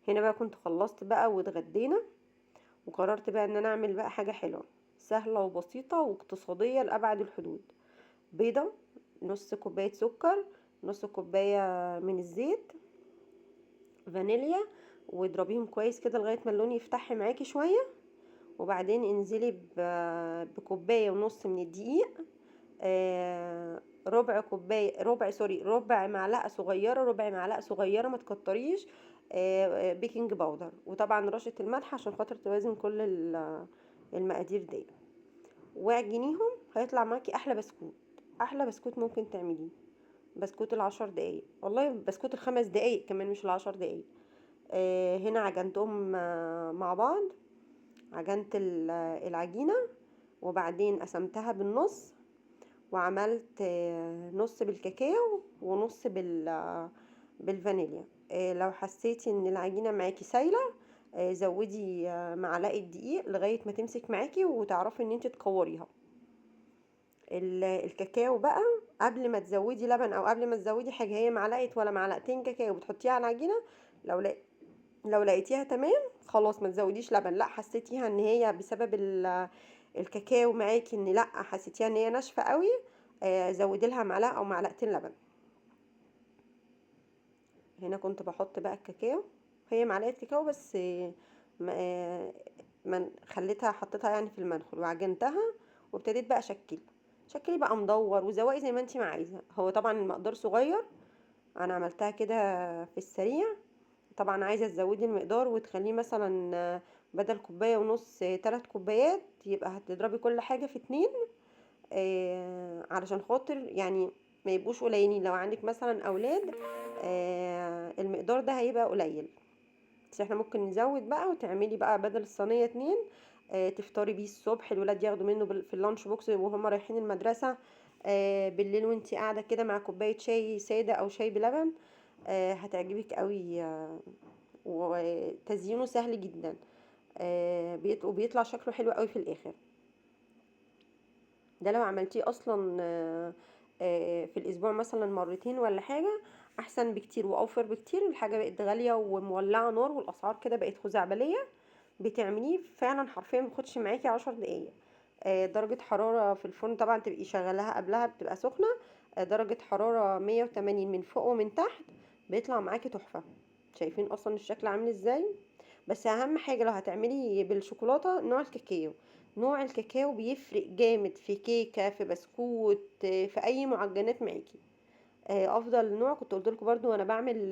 هنا بقى كنت خلصت بقى واتغدينا، وقررت بقى ان انا اعمل بقى حاجة حلوة سهلة وبسيطة واقتصادية لأبعد الحدود. بيضة، نص كوباية سكر، نص كوباية من الزيت، فانيليا، واضربيهم كويس كده لغاية ما اللون يفتح معاكي شوية. وبعدين انزلي بكوباية ونص من الدقيق، ربع كوباية، ربع معلقة صغيرة، ربع معلقة صغيرة ما تكتريش، بيكنج باودر، وطبعا رشة الملح عشان خاطر توازن كل المقادير دي. واعجنيهم، هيطلع معاكي احلى بسكوت. احلى بسكوت ممكن تعمليه، بسكوت ال10 دقايق، والله بسكوت ال5 دقايق كمان مش ال10 دقايق. هنا عجنتهم مع بعض. عجنت العجينة، وبعدين قسمتها بالنص، وعملت نص بالكاكاو ونص بالفانيليا. لو حسيتي ان العجينة معاكي سايلة، زودي معلقة دقيق لغاية ما تمسك معاكي وتعرفي ان انت تكوريها. الكاكاو بقى قبل ما تزودي لبن او قبل ما تزودي حاجة، هي معلقة ولا معلقتين كاكاو بتحطيها على العجينة. لو لو لقيتيها تمام خلاص ما تزوديش لبن. لا حسيتيها ان هي بسبب الكاكاو معاكي ان لا حسيتيها ان هي ناشفه قوي، زودي لها معلقه او معلقتين لبن. هنا كنت بحط بقى الكاكاو، هي معلقه كاكاو بس، من خليتها حطيتها يعني في المنخل وعجنتها، وابتديت بقى شكلي بقى مدور وزواقي زي ما انتي ما عايزه. هو طبعا المقدار صغير، انا عملتها كده في السريع. طبعا عايزه تزودي المقدار وتخليه مثلا بدل كوبايه ونص 3 كوبايات، يبقى هتضربي كل حاجه في 2، علشان خاطر يعني ما يبقوش قليلين. لو عندك مثلا اولاد، المقدار ده هيبقى قليل. بس احنا ممكن نزود بقى وتعملي بقى بدل الصينيه 2، تفطري بيه الصبح، الولاد ياخدوا منه في اللانش بوكس وهم رايحين المدرسه. بالليل وانتي قاعده كده مع كوبايه شاي ساده او شاي بلبن، هتعجبك قوي. وتزيينه سهل جدا، وبيطلع شكله حلو قوي في الاخر. ده لو عملتيه اصلا في الاسبوع مثلا مرتين ولا حاجه، احسن بكتير واوفر بكتير. الحاجه بقت غاليه ومولعه نار، والاسعار كده بقت خزعبليه. بتعمليه فعلا حرفيا مبياخدش معاكي 10 دقايق. درجه حراره في الفرن طبعا تبقي شغلاها قبلها بتبقى سخنه، درجه حراره 180 من فوق ومن تحت، بيطلع معاكي تحفه. شايفين اصلا الشكل عامل ازاي؟ بس اهم حاجه لو هتعملي بالشوكولاته، نوع الكاكاو. نوع الكاكاو بيفرق جامد في كيكه، في بسكوت، في اي معجنات معاكي. افضل نوع كنت قلت لكم برضو وانا بعمل